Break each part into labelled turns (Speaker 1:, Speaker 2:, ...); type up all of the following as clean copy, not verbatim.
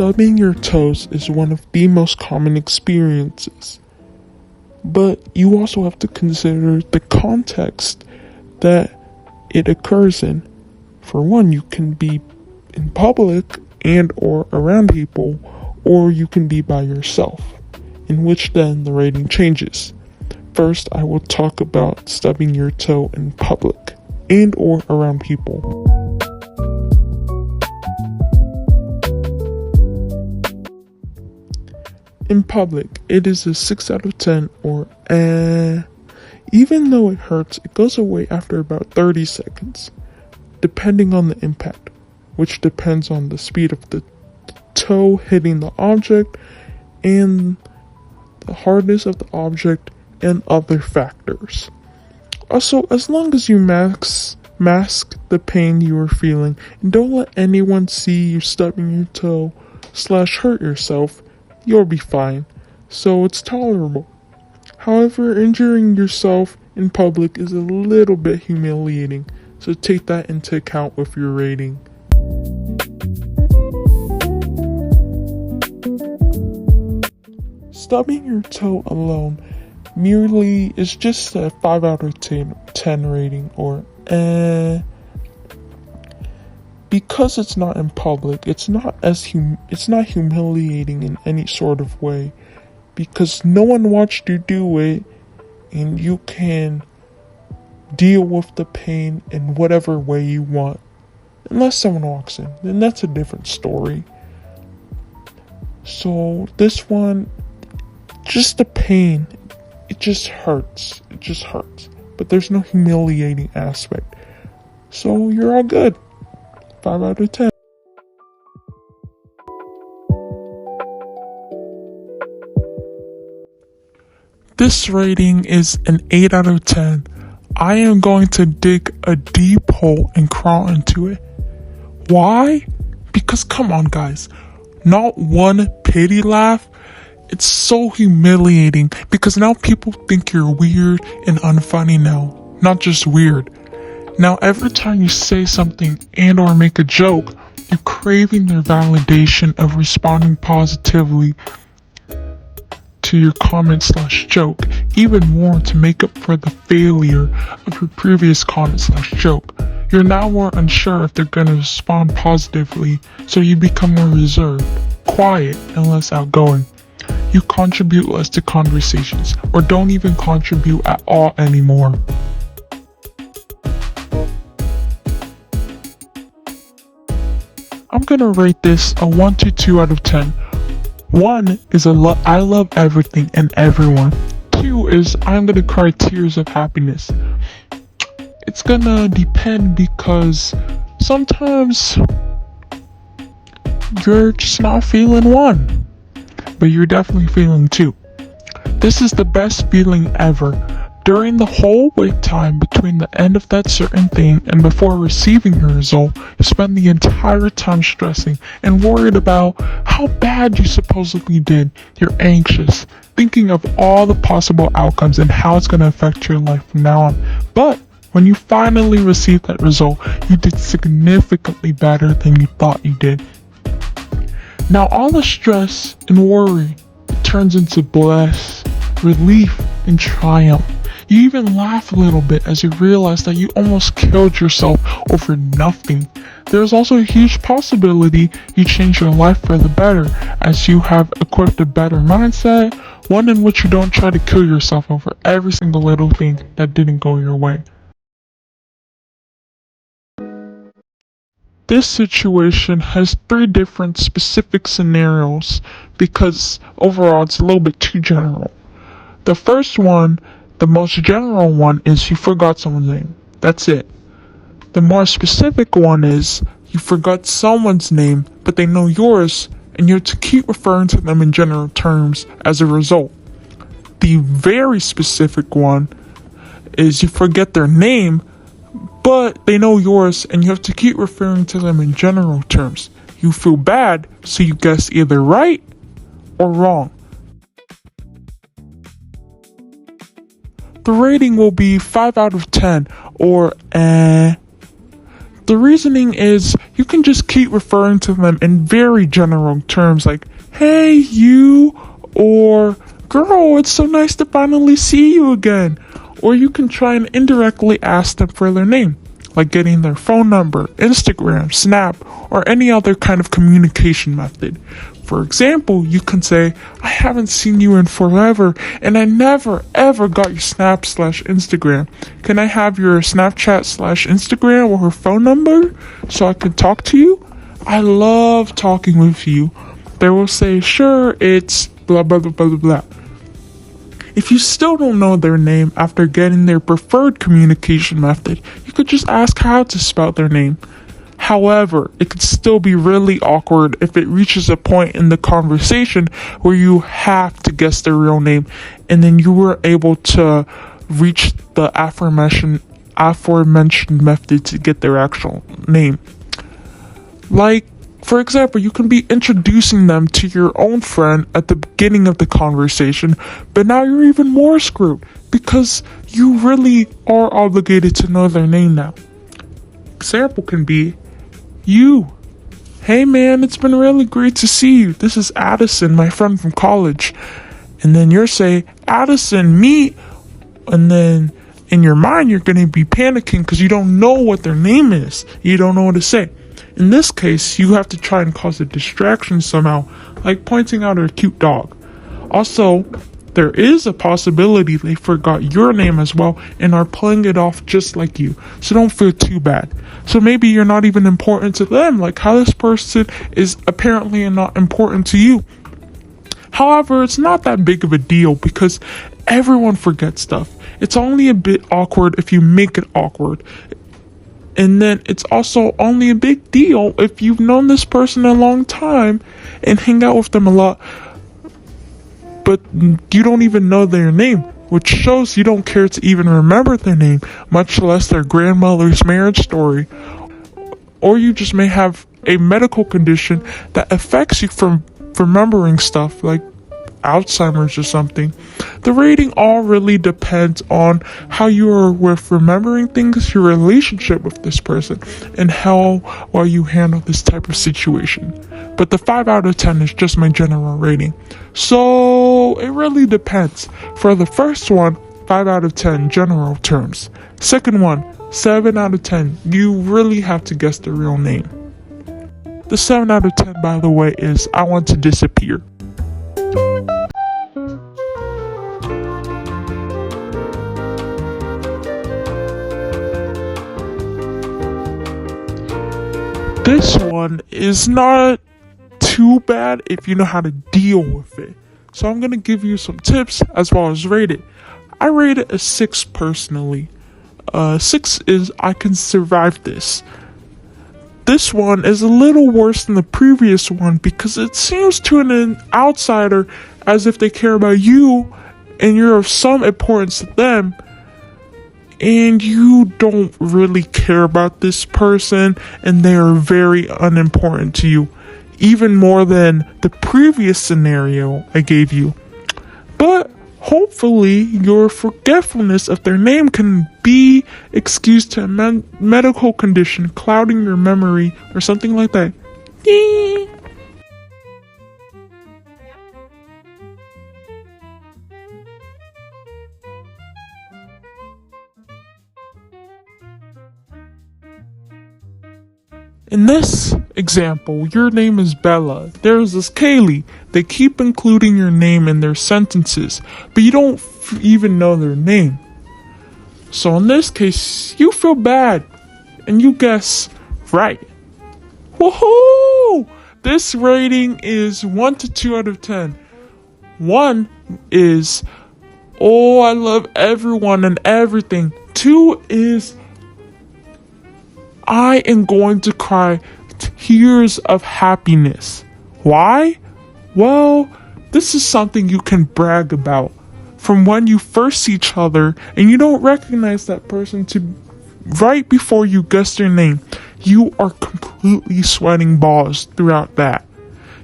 Speaker 1: Stubbing your toes is one of the most common experiences, but you also have to consider the context that it occurs in. For one, you can be in public and or around people, or you can be by yourself, in which then the rating changes. First, I will talk about stubbing your toe in public and or around people. In public, it is a 6 out of 10 or Even though it hurts, it goes away after about 30 seconds, depending on the impact, which depends on the speed of the toe hitting the object and the hardness of the object and other factors. Also, as long as you mask the pain you are feeling and don't let anyone see you stubbing your toe / hurt yourself, you'll be fine, so it's tolerable. However, injuring yourself in public is a little bit humiliating, so take that into account with your rating. Stubbing your toe alone merely is just a 5 out of 10 rating or Because it's not in public, it's not humiliating in any sort of way, because no one watched you do it, and you can deal with the pain in whatever way you want. Unless someone walks in, then that's a different story. So this one, just the pain, it just hurts. But there's no humiliating aspect. So you're all good. 5 out of 10. This rating is an 8 out of 10. I am going to dig a deep hole and crawl into it. Why? Because come on guys, not one pity laugh. It's so humiliating because now people think you're weird and unfunny now. Not just weird. Now every time you say something and or make a joke, you're craving their validation of responding positively to your comment / joke, even more to make up for the failure of your previous comment / joke. You're now more unsure if they're going to respond positively, so you become more reserved, quiet, and less outgoing. You contribute less to conversations, or don't even contribute at all anymore. I'm gonna rate this a 1 to 2 out of 10. 1 is I love everything and everyone. 2 is I'm gonna cry tears of happiness. It's gonna depend because sometimes you're just not feeling 1, but you're definitely feeling 2. This is the best feeling ever. During the whole wait time between the end of that certain thing and before receiving your result, you spend the entire time stressing and worried about how bad you supposedly did. You're anxious, thinking of all the possible outcomes and how it's going to affect your life from now on. But when you finally receive that result, you did significantly better than you thought you did. Now all the stress and worry turns into bliss, relief, and triumph. You even laugh a little bit as you realize that you almost killed yourself over nothing. There's also a huge possibility you change your life for the better as you have equipped a better mindset, one in which you don't try to kill yourself over every single little thing that didn't go your way. This situation has 3 different specific scenarios because overall it's a little bit too general. The first one, the most general one, is you forgot someone's name. That's it. The more specific one is you forgot someone's name, but they know yours, and you have to keep referring to them in general terms as a result. The very specific one is you forget their name, but they know yours, and you have to keep referring to them in general terms. You feel bad, so you guess either right or wrong. The rating will be 5 out of 10 or The reasoning is you can just keep referring to them in very general terms like, hey, you, or girl, it's so nice to finally see you again. Or you can try and indirectly ask them for their name, like getting their phone number, Instagram, Snap, or any other kind of communication method. For example, you can say, I haven't seen you in forever, and I never ever got your Snap/Instagram. Can I have your Snapchat/Instagram or her phone number so I can talk to you? I love talking with you. They will say, sure, it's blah, blah, blah, blah, blah. If you still don't know their name after getting their preferred communication method, you could just ask how to spell their name. However, it could still be really awkward if it reaches a point in the conversation where you have to guess their real name, and then you were able to reach the aforementioned method to get their actual name. Like, for example, you can be introducing them to your own friend at the beginning of the conversation, but now you're even more screwed because you really are obligated to know their name now. Example can be, you. Hey man, it's been really great to see you. This is Addison, my friend from college. And then you're saying, Addison, me. And then in your mind, you're going to be panicking because you don't know what their name is. You don't know what to say. In this case, you have to try and cause a distraction somehow, like pointing out a cute dog. Also, there is a possibility they forgot your name as well and are playing it off just like you, so don't feel too bad. So maybe you're not even important to them, like how this person is apparently not important to you. However, it's not that big of a deal because everyone forgets stuff. It's only a bit awkward if you make it awkward. And then it's also only a big deal if you've known this person a long time and hang out with them a lot, but you don't even know their name, which shows you don't care to even remember their name, much less their grandmother's marriage story. Or you just may have a medical condition that affects you from remembering stuff like Alzheimer's or something. The rating all really depends on how you are with remembering things, your relationship with this person, and how well you handle this type of situation. But the 5 out of 10 is just my general rating. So it really depends. For the first one, 5 out of 10 general terms. Second one, 7 out of 10. You really have to guess the real name. The 7 out of 10, by the way, is I want to disappear. This one is not too bad if you know how to deal with it. So I'm going to give you some tips as well as rate it. I rate it a 6 personally. 6 is I can survive this. This one is a little worse than the previous one because it seems to an outsider as if they care about you and you're of some importance to them, and you don't really care about this person and they are very unimportant to you, even more than the previous scenario I gave you. But hopefully your forgetfulness of their name can be excused to a medical condition clouding your memory or something like that. In this example, your name is Bella. There's this Kaylee. They keep including your name in their sentences, but you don't even know their name. So in this case, you feel bad, and you guess right. Woohoo! This rating is 1 to 2 out of 10. 1 is, oh, I love everyone and everything. 2 is, I am going to cry tears of happiness. Why? Well, this is something you can brag about. From when you first see each other and you don't recognize that person to right before you guess their name, you are completely sweating balls throughout that.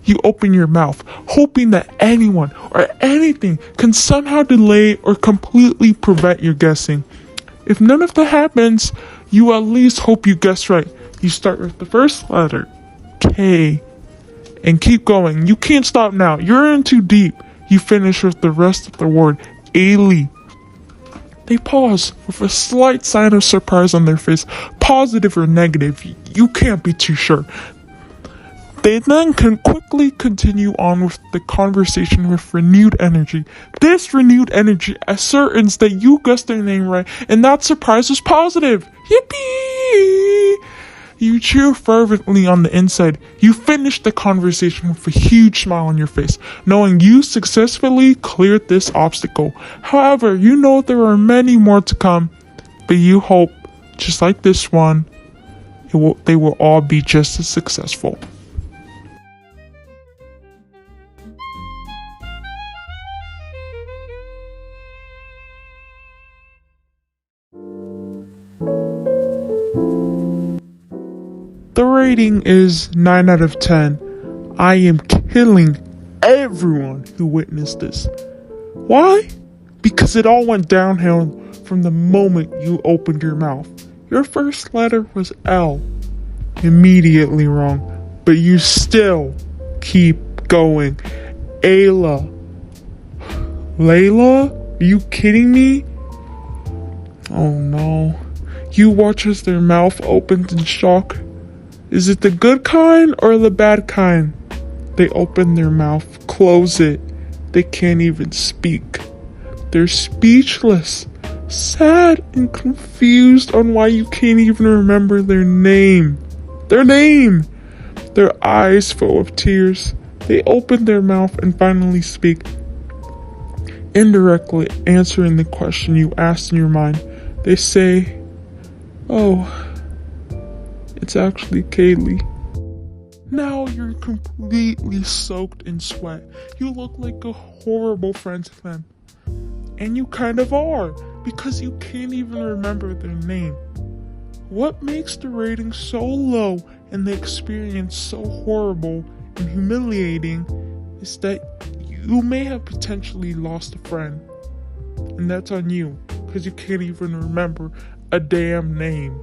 Speaker 1: You open your mouth, hoping that anyone or anything can somehow delay or completely prevent your guessing. If none of that happens, you at least hope you guess right. You start with the first letter, K, and keep going. You can't stop now. You're in too deep. You finish with the rest of the word, Ailey. They pause with a slight sign of surprise on their face, positive or negative. You can't be too sure. They then can quickly continue on with the conversation with renewed energy. This renewed energy ascertains that you guessed their name right, and that surprise was positive. Yippee! You cheer fervently on the inside. You finish the conversation with a huge smile on your face, knowing you successfully cleared this obstacle. However, you know there are many more to come, but you hope, just like this one, they will all be just as successful. The rating is 9 out of 10. I am killing everyone who witnessed this. Why? Because it all went downhill from the moment you opened your mouth. Your first letter was L. Immediately wrong. But you still keep going. Ayla. Layla? Are you kidding me? Oh no. You watch as their mouth opens in shock. Is it the good kind or the bad kind? They open their mouth, close it. They can't even speak. They're speechless, sad and confused on why you can't even remember their name. Their name! Their eyes full of tears. They open their mouth and finally speak, indirectly answering the question you asked in your mind. They say, "Oh, it's actually Kaylee." Now you're completely soaked in sweat. You look like a horrible friend to them. And you kind of are, because you can't even remember their name. What makes the rating so low and the experience so horrible and humiliating is that you may have potentially lost a friend. And that's on you, because you can't even remember a damn name.